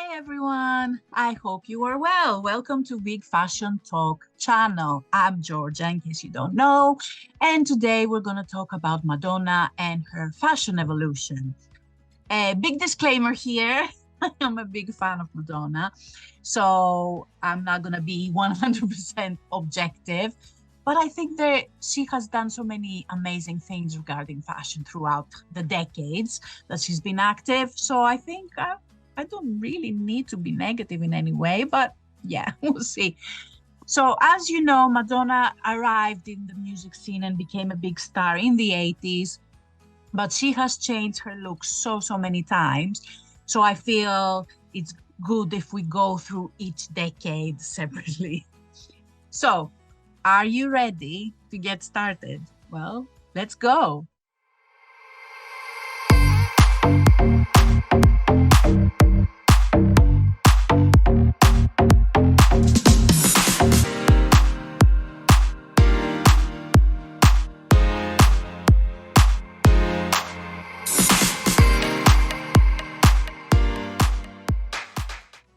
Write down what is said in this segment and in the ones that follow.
Hi everyone, I hope you are well. Welcome to Big Fashion Talk channel. I'm Georgia, in case you don't know, and today we're going to talk about Madonna and her fashion evolution. A big disclaimer here, I am a big fan of Madonna, so I'm not going to be 100% objective, but I think that she has done so many amazing things regarding fashion throughout the decades that she's been active. So I think I don't really need to be negative in any way, but yeah, we'll see. So, as you know, Madonna arrived in the music scene and became a big star in the 80s, but she has changed her look so many times. So, I feel it's good if we go through each decade separately. So, are you ready to get started? Well, let's go.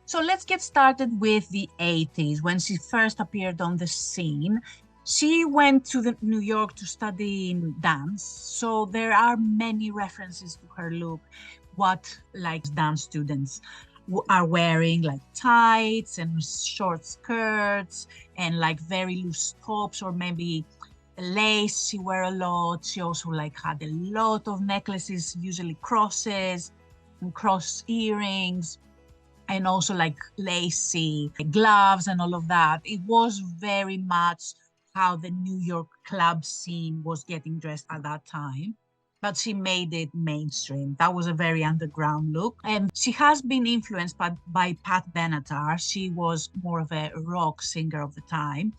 So let's get started with the 80s, when she first appeared on the scene. She went to New York to study dance, so there are many references to her look, what like dance students are wearing, like tights and short skirts and like very loose tops, or maybe lace she wear a lot. She also like had a lot of necklaces, usually crosses and cross earrings, and also like lacy gloves and all of that. It was very much how the New York club scene was getting dressed at that time. But she made it mainstream. That was a very underground look. And she has been influenced by Pat Benatar. She was more of a rock singer of the time.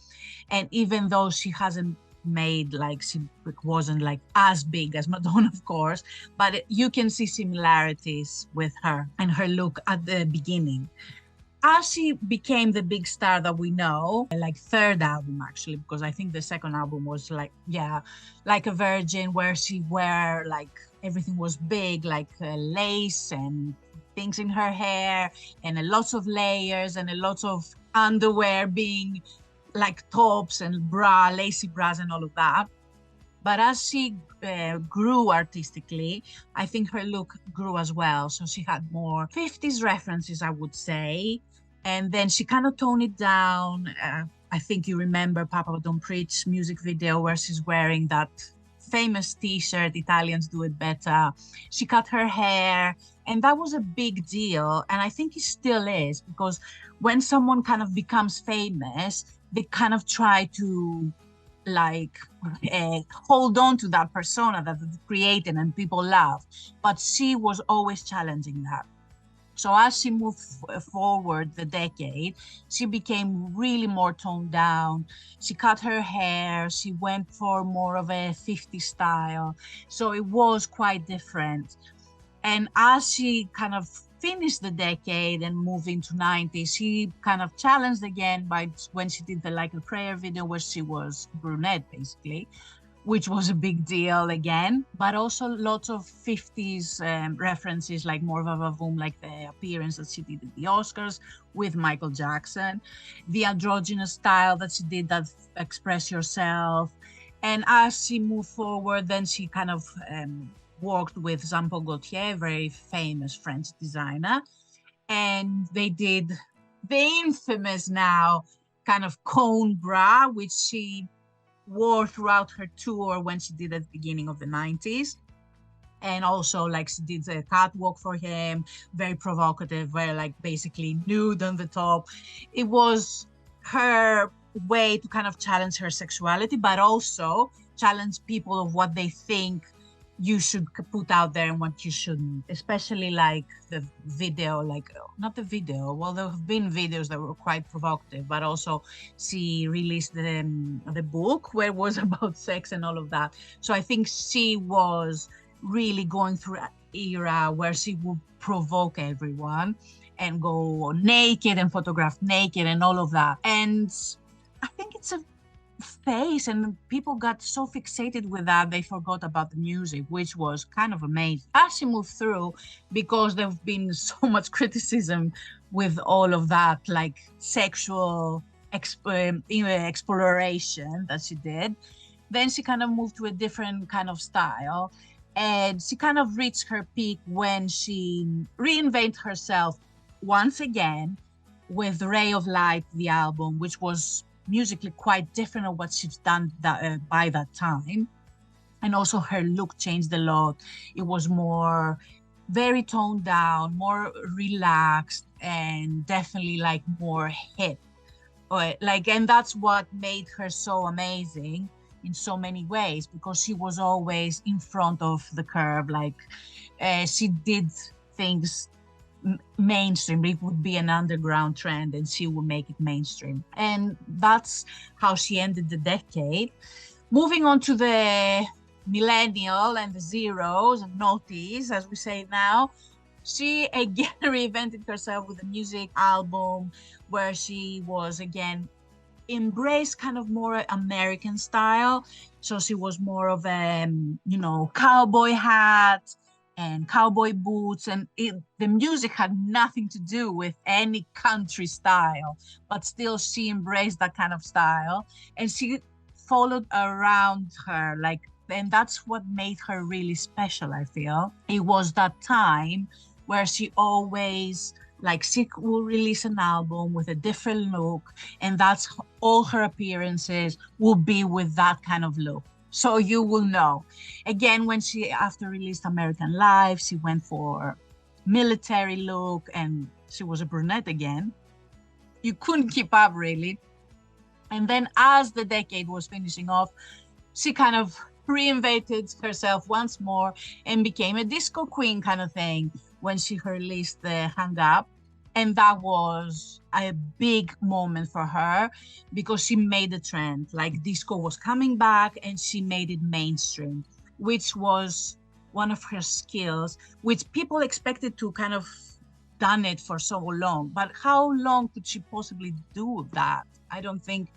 And even though she hasn't made, like, she wasn't like as big as Madonna, of course, but you can see similarities with her and her look at the beginning. As she became the big star that we know, like third album actually, because I think the second album was like, yeah, like a virgin, where she wear like everything was big, like lace and things in her hair, and a lots of layers and a lot of underwear being like tops and lacy bras and all of that. But as she grew artistically, I think her look grew as well. So she had more 50s references, I would say. And then she kind of toned it down. I think you remember Papa Don't Preach music video where she's wearing that famous t-shirt, Italians Do It Better. She cut her hair, and that was a big deal. And I think it still is, because when someone kind of becomes famous, they kind of try to like hold on to that persona that they created and people love. But she was always challenging that. So as she moved forward the decade, she became really more toned down. She cut her hair. She went for more of a 50s style. So it was quite different. And as she kind of finished the decade and moved into 90s, she kind of challenged again by when she did the Like a Prayer video, where she was brunette basically, which was a big deal again, but also lots of 50s references, like more of a vavoom, like the appearance that she did at the Oscars with Michael Jackson, the androgynous style that she did, that Express Yourself. And as she moved forward, then she kind of worked with Jean-Paul Gaultier, very famous French designer, and they did the infamous now kind of cone bra, which she wore throughout her tour when she did at the beginning of the 90s. And also, like, she did a catwalk for him, very provocative, very like basically nude on the top. It was her way to kind of challenge her sexuality, but also challenge people of what they think you should put out there and what you shouldn't, especially like the video, like not the video, well, there have been videos that were quite provocative, but also she released the book where it was about sex and all of that. So I think she was really going through an era where she would provoke everyone and go naked and photograph naked and all of that. And I think it's a face, and people got so fixated with that they forgot about the music, which was kind of amazing as she moved through, because there've been so much criticism with all of that, like sexual exploration that she did. Then she kind of moved to a different kind of style, and she kind of reached her peak when she reinvented herself once again with Ray of Light, the album, which was musically quite different of what she's done by that time. And also her look changed a lot. It was more very toned down, more relaxed, and definitely like more hip. Like, and that's what made her so amazing in so many ways, because she was always in front of the curve. Like, she did things mainstream. It would be an underground trend and she would make it mainstream. And that's how she ended the decade. Moving on to the millennial and the zeros and noughties, as we say now, she again reinvented herself with a music album where she was again embraced kind of more American style. So she was more of a, cowboy hat and cowboy boots, and the music had nothing to do with any country style, but still she embraced that kind of style, and she followed around her, like, and that's what made her really special. I feel it was that time where she always, like, she will release an album with a different look, and that's all her appearances will be with that kind of look. So you will know. Again, when she, after released American Life, she went for military look, and she was a brunette again. You couldn't keep up, really. And then as the decade was finishing off, she kind of reinvented herself once more and became a disco queen kind of thing when she released the Hang Up. And that was a big moment for her because she made the trend. Like, disco was coming back and she made it mainstream, which was one of her skills, which people expected to kind of done it for so long. But how long could she possibly do that? I don't think,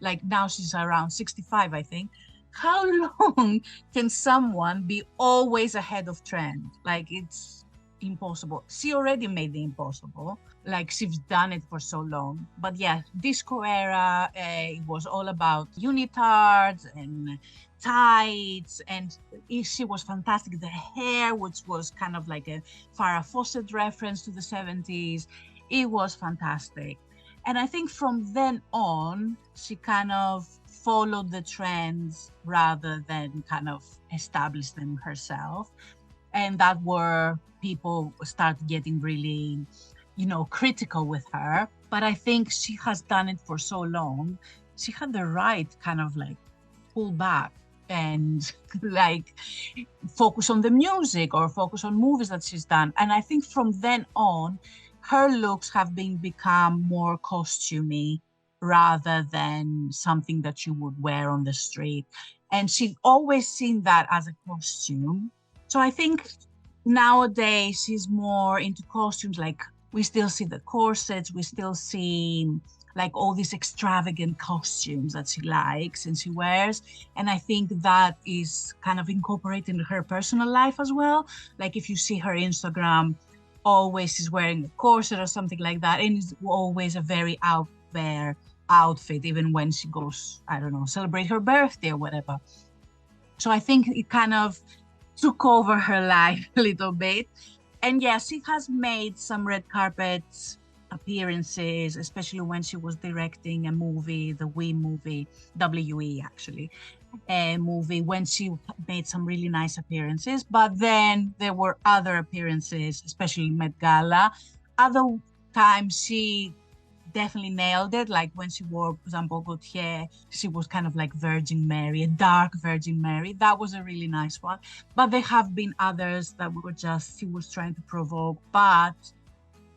like, now she's around 65, I think. How long can someone be always ahead of trend? Like, it's impossible. She already made the impossible. Like, she's done it for so long. But yeah, disco era, it was all about unitards and tights, and she was fantastic. The hair, which was kind of like a Farrah Fawcett reference to the 70s, it was fantastic. And I think from then on, she kind of followed the trends rather than kind of establish them herself. And that where people start getting really, critical with her. But I think she has done it for so long. She had the right kind of like pull back and like focus on the music or focus on movies that she's done. And I think from then on, her looks have become more costumey rather than something that you would wear on the street. And she's always seen that as a costume. So I think nowadays she's more into costumes. Like, we still see the corsets, we still see like all these extravagant costumes that she likes and she wears. And I think that is kind of incorporated in her personal life as well. Like, if you see her Instagram, always she's wearing a corset or something like that. And it's always a very out there outfit, even when she goes, I don't know, celebrate her birthday or whatever. So I think it kind of took over her life a little bit. And yes, she has made some red carpet appearances, especially when she was directing a movie, the WE movie, WE actually, a movie, when she made some really nice appearances. But then there were other appearances, especially Met Gala. Other times she definitely nailed it. Like when she wore Jean-Paul Gaultier, she was kind of like Virgin Mary, a dark Virgin Mary. That was a really nice one. But there have been others that were just, she was trying to provoke, but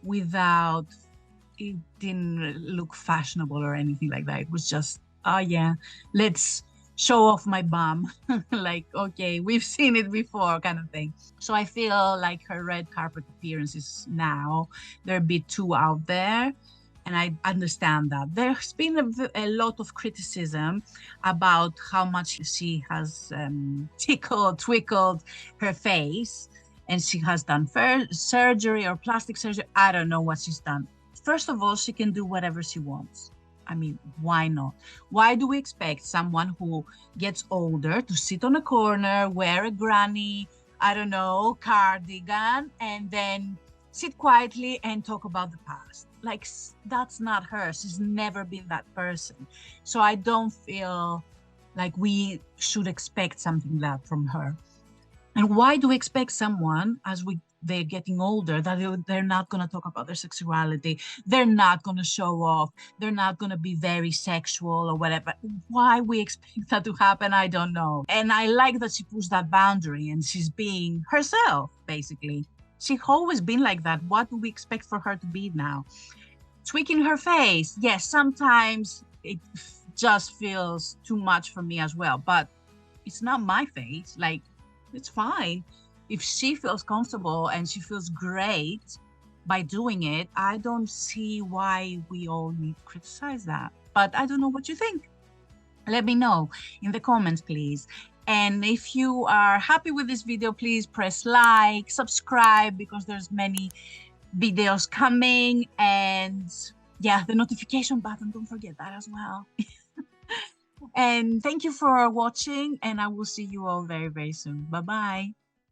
without, it didn't look fashionable or anything like that. It was just, oh yeah, let's show off my bum. Like, okay, we've seen it before kind of thing. So I feel like her red carpet appearances now, they're a bit too out there. And I understand that. There's been a lot of criticism about how much she has twickled her face, and she has done surgery or plastic surgery. I don't know what she's done. First of all, she can do whatever she wants. I mean, why not? Why do we expect someone who gets older to sit on a corner, wear a granny, I don't know, cardigan, and then sit quietly and talk about the past? Like, that's not her. She's never been that person. So I don't feel like we should expect something like that from her. And why do we expect someone, as they're getting older, that they're not going to talk about their sexuality, they're not going to show off, they're not going to be very sexual or whatever? Why we expect that to happen, I don't know. And I like that she pushed that boundary and she's being herself, basically. She's always been like that. What do we expect for her to be now? Tweaking her face, yes, sometimes it just feels too much for me as well, but it's not my face. Like, it's fine. If she feels comfortable and she feels great by doing it, I don't see why we all need to criticize that. But I don't know what you think. Let me know in the comments, please. And if you are happy with this video, please press like, subscribe, because there's many videos coming. And yeah, the notification button, don't forget that as well. And thank you for watching, and I will see you all very, very soon. Bye-bye.